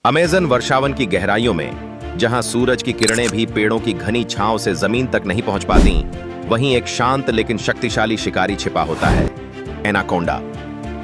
Amazon वर्षावन की गहराइयों में जहां सूरज की किरणें भी पेड़ों की घनी छांव से जमीन तक नहीं पहुंच पाती, वहीं एक शांत लेकिन शक्तिशाली शिकारी छिपा होता है, एनाकोंडा।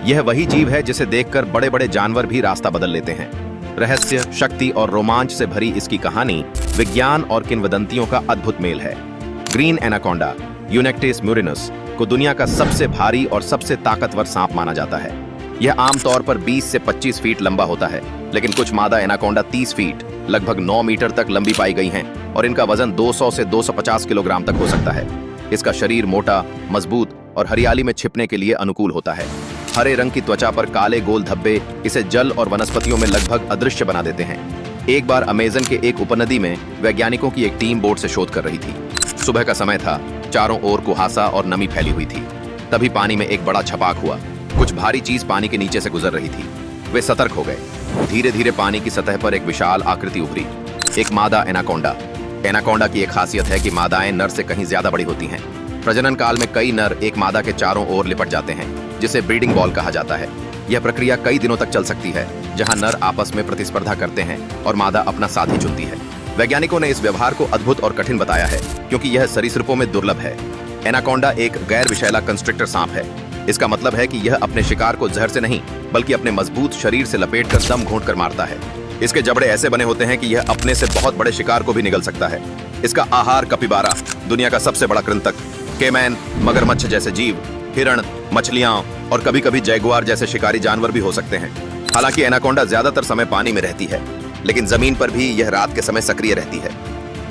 यह वही जीव है जिसे देखकर बड़े बड़े जानवर भी रास्ता बदल लेते हैं। रहस्य, शक्ति और रोमांच से भरी इसकी कहानी विज्ञान और किंवदंतियों का अद्भुत मेल है। ग्रीन एनाकोंडा यूनेक्टिस म्यूरिनस को दुनिया का सबसे भारी और सबसे ताकतवर सांप माना जाता है। यह आमतौर पर 20 से 25 फीट लंबा होता है, लेकिन कुछ मादा एनाकोंडा 30 फीट लगभग 9 मीटर तक लंबी पाई गई हैं और इनका वजन 200 से 250 किलोग्राम तक हो सकता है। इसका शरीर मोटा, मजबूत और हरियाली में छिपने के लिए अनुकूल होता है। हरे रंग की त्वचा पर काले गोल धब्बे इसे जल और वनस्पतियों में लगभग अदृश्य बना देते हैं। एक बार अमेज़न के एक उपनदी में वैज्ञानिकों की एक टीम बोट से शोध कर रही थी। सुबह का समय था, चारों ओर कुहासा और नमी फैली हुई थी। तभी पानी में एक बड़ा छपाक हुआ। कुछ भारी चीज पानी के नीचे से गुजर रही थी। वे सतर्क हो गए। धीरे धीरे पानी की सतह पर एक विशाल आकृति उभरी, एक मादा एनाकोंडा। एनाकोंडा की एक खासियत है कि मादाएं नर से कहीं ज्यादा बड़ी होती हैं। प्रजनन काल में कई नर एक मादा के चारों ओर लिपट जाते हैं, जिसे ब्रीडिंग बॉल कहा जाता है। यह प्रक्रिया कई दिनों तक चल सकती है, जहां नर आपस में प्रतिस्पर्धा करते हैं और मादा अपना साथी चुनती है। वैज्ञानिकों ने इस व्यवहार को अद्भुत और कठिन बताया है, क्योंकि यह सरीसृपों में दुर्लभ है। एनाकोंडा एक गैर विषैला कंस्ट्रिक्टर सांप है। इसका मतलब है कि यह अपने शिकार को जहर से नहीं, बल्कि अपने मजबूत शरीर से लपेटकर दम घोंटकर मारता है। इसके जबड़े ऐसे बने होते हैं कि यह अपने से बहुत बड़े शिकार को भी निगल सकता है। इसका आहार कपिबारा, दुनिया का सबसे बड़ा कृंतक, केमैन, मगरमच्छ जैसे जीव, हिरण, मछलियां और कभी-कभी जैगुआर जैसे शिकारी जानवर भी हो सकते हैं। हालांकि एनाकोंडा ज्यादातर समय पानी में रहती है, लेकिन जमीन पर भी यह रात के समय सक्रिय रहती है।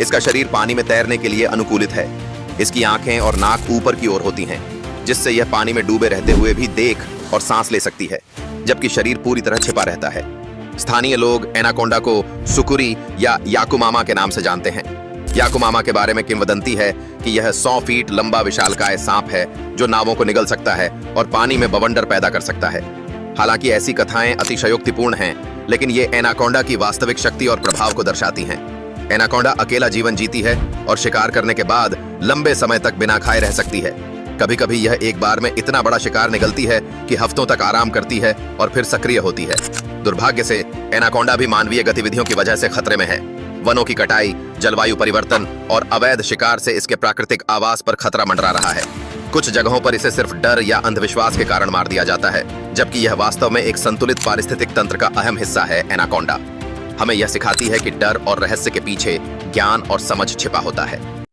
इसका शरीर पानी में तैरने के लिए अनुकूलित है। इसकी आंखें और नाक ऊपर की ओर होती हैं, जिससे यह पानी में डूबे रहते हुए भी देख और सांस ले सकती है, जबकि शरीर पूरी तरह छिपा रहता है। स्थानीय लोग एनाकोंडा को सुकुरी या याकुमामा के नाम से जानते हैं। याकुमामा के बारे में किंवदंती है कि यह 100 फीट लंबा विशालकाय सांप है, जो नावों को निगल सकता है और पानी में बवंडर पैदा कर सकता है। हालांकि ऐसी कथाएं अतिशयोक्तिपूर्ण हैं, लेकिन ये एनाकोंडा की वास्तविक शक्ति और प्रभाव को दर्शाती हैं। एनाकोंडा अकेला जीवन जीती है और शिकार करने के बाद लंबे समय तक बिना खाए रह सकती है। कभी कभी यह एक बार में इतना बड़ा शिकार निगलती है कि हफ्तों तक आराम करती है और फिर सक्रिय होती है। दुर्भाग्य से एनाकोंडा भी मानवीय गतिविधियों की वजह से खतरे में है। वनों की कटाई, जलवायु परिवर्तन और अवैध शिकार से इसके प्राकृतिक आवास पर खतरा मंडरा रहा है। कुछ जगहों पर इसे सिर्फ डर या अंधविश्वास के कारण मार दिया जाता है, जबकि यह वास्तव में एक संतुलित पारिस्थितिक तंत्र का अहम हिस्सा है। एनाकोंडा हमें यह सिखाती है कि डर और रहस्य के पीछे ज्ञान और समझ छिपा होता है।